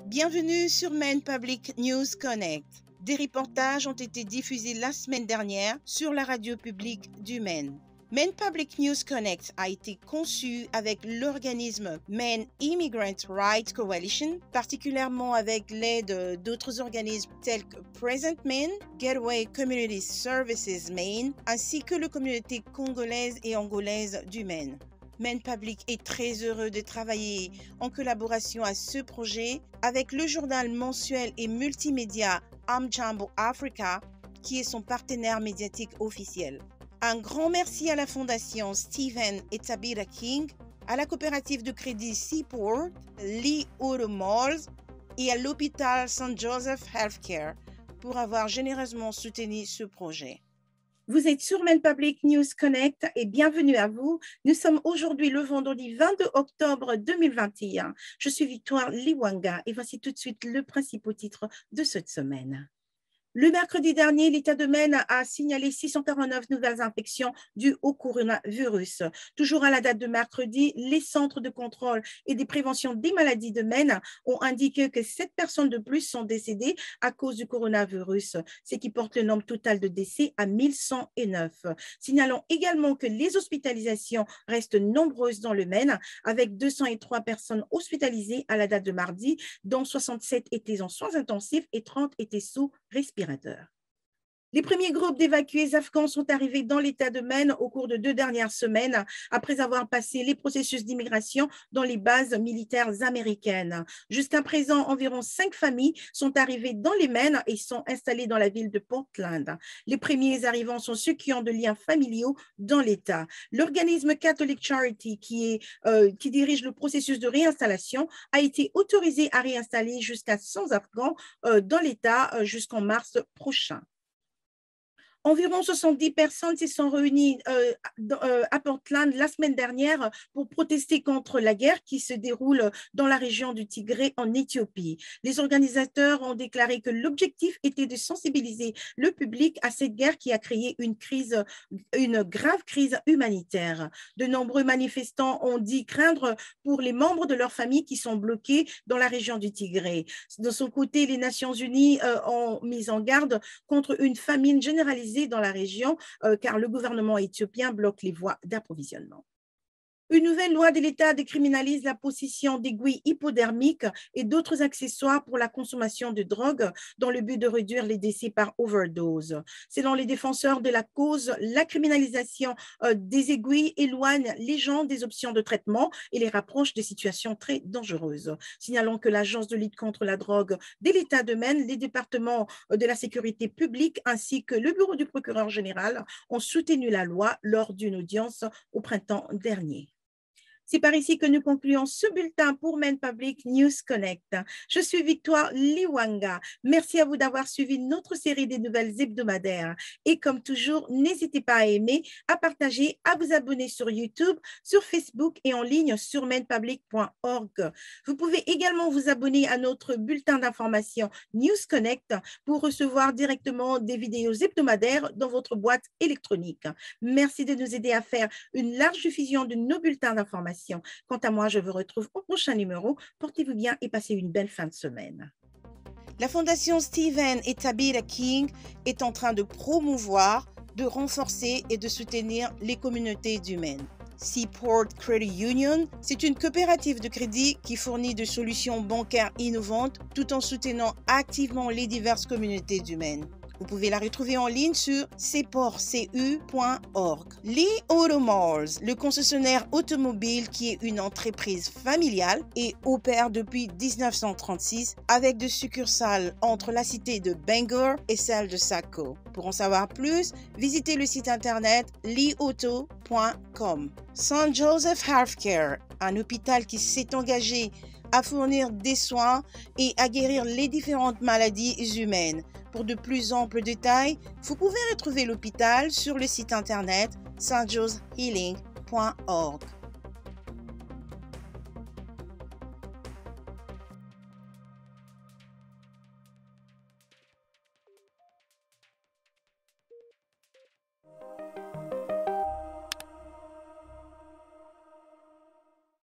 Bienvenue sur Maine Public News Connect. Des reportages ont été diffusés la semaine dernière sur la radio publique du Maine. Maine Public News Connect a été conçu avec l'organisme Maine Immigrant Rights Coalition, particulièrement avec l'aide d'autres organismes tels que Present Maine, Gateway Community Services Maine, ainsi que la communauté congolaise et angolaise du Maine. Maine Public est très heureux de travailler en collaboration à ce projet avec le journal mensuel et multimédia Amjambo Africa, qui est son partenaire médiatique officiel. Un grand merci à la Fondation Stephen et Tabitha King, à la coopérative de crédit Seaport, Lee Auto Malls et à l'hôpital St. Joseph Healthcare pour avoir généreusement soutenu ce projet. Vous êtes sur Maine Public News Connect et bienvenue à vous. Nous sommes aujourd'hui le vendredi 22 octobre 2021. Je suis Victoire Liwanga et voici tout de suite le principal titre de cette semaine. Le mercredi dernier, l'État de Maine a signalé 649 nouvelles infections dues au coronavirus. Toujours à la date de mercredi, les centres de contrôle et de prévention des maladies de Maine ont indiqué que 7 personnes de plus sont décédées à cause du coronavirus, ce qui porte le nombre total de décès à 1109. Signalons également que les hospitalisations restent nombreuses dans le Maine, avec 203 personnes hospitalisées à la date de mardi, dont 67 étaient en soins intensifs et 30 étaient sous respirateurs. Les premiers groupes d'évacués afghans sont arrivés dans l'État de Maine au cours de 2 dernières semaines, après avoir passé les processus d'immigration dans les bases militaires américaines. Jusqu'à présent, environ 5 familles sont arrivées dans les Maines et sont installées dans la ville de Portland. Les premiers arrivants sont ceux qui ont de liens familiaux dans l'État. L'organisme Catholic Charity, qui dirige le processus de réinstallation, a été autorisé à réinstaller jusqu'à 100 Afghans dans l'État jusqu'en mars prochain. Environ 70 personnes se sont réunies à Portland la semaine dernière pour protester contre la guerre qui se déroule dans la région du Tigré en Éthiopie. Les organisateurs ont déclaré que l'objectif était de sensibiliser le public à cette guerre qui a créé une grave crise humanitaire. De nombreux manifestants ont dit craindre pour les membres de leur famille qui sont bloqués dans la région du Tigré. De son côté, les Nations Unies ont mis en garde contre une famine généralisée dans la région car le gouvernement éthiopien bloque les voies d'approvisionnement. Une nouvelle loi de l'État décriminalise la possession d'aiguilles hypodermiques et d'autres accessoires pour la consommation de drogue dans le but de réduire les décès par overdose. Selon les défenseurs de la cause, la criminalisation des aiguilles éloigne les gens des options de traitement et les rapproche des situations très dangereuses. Signalons que l'Agence de lutte contre la drogue de l'État de Maine, les départements de la sécurité publique ainsi que le bureau du procureur général ont soutenu la loi lors d'une audience au printemps dernier. C'est par ici que nous concluons ce bulletin pour Maine Public News Connect. Je suis Victoire Liwanga. Merci à vous d'avoir suivi notre série des nouvelles hebdomadaires. Et comme toujours, n'hésitez pas à aimer, à partager, à vous abonner sur YouTube, sur Facebook et en ligne sur mainepublic.org. Vous pouvez également vous abonner à notre bulletin d'information News Connect pour recevoir directement des vidéos hebdomadaires dans votre boîte électronique. Merci de nous aider à faire une large diffusion de nos bulletins d'information. Quant à moi, je vous retrouve au prochain numéro. Portez-vous bien et passez une belle fin de semaine. La Fondation Stephen et Tabitha King est en train de promouvoir, de renforcer et de soutenir les communautés du Maine. Seaport Credit Union, c'est une coopérative de crédit qui fournit des solutions bancaires innovantes tout en soutenant activement les diverses communautés du Maine. Vous pouvez la retrouver en ligne sur seaportcu.org. Lee Auto Malls, le concessionnaire automobile qui est une entreprise familiale et opère depuis 1936 avec des succursales entre la cité de Bangor et celle de Saco. Pour en savoir plus, visitez le site internet leeauto.com. St. Joseph Healthcare, un hôpital qui s'est engagé à fournir des soins et à guérir les différentes maladies humaines. Pour de plus amples détails, vous pouvez retrouver l'hôpital sur le site internet stjosehealing.org.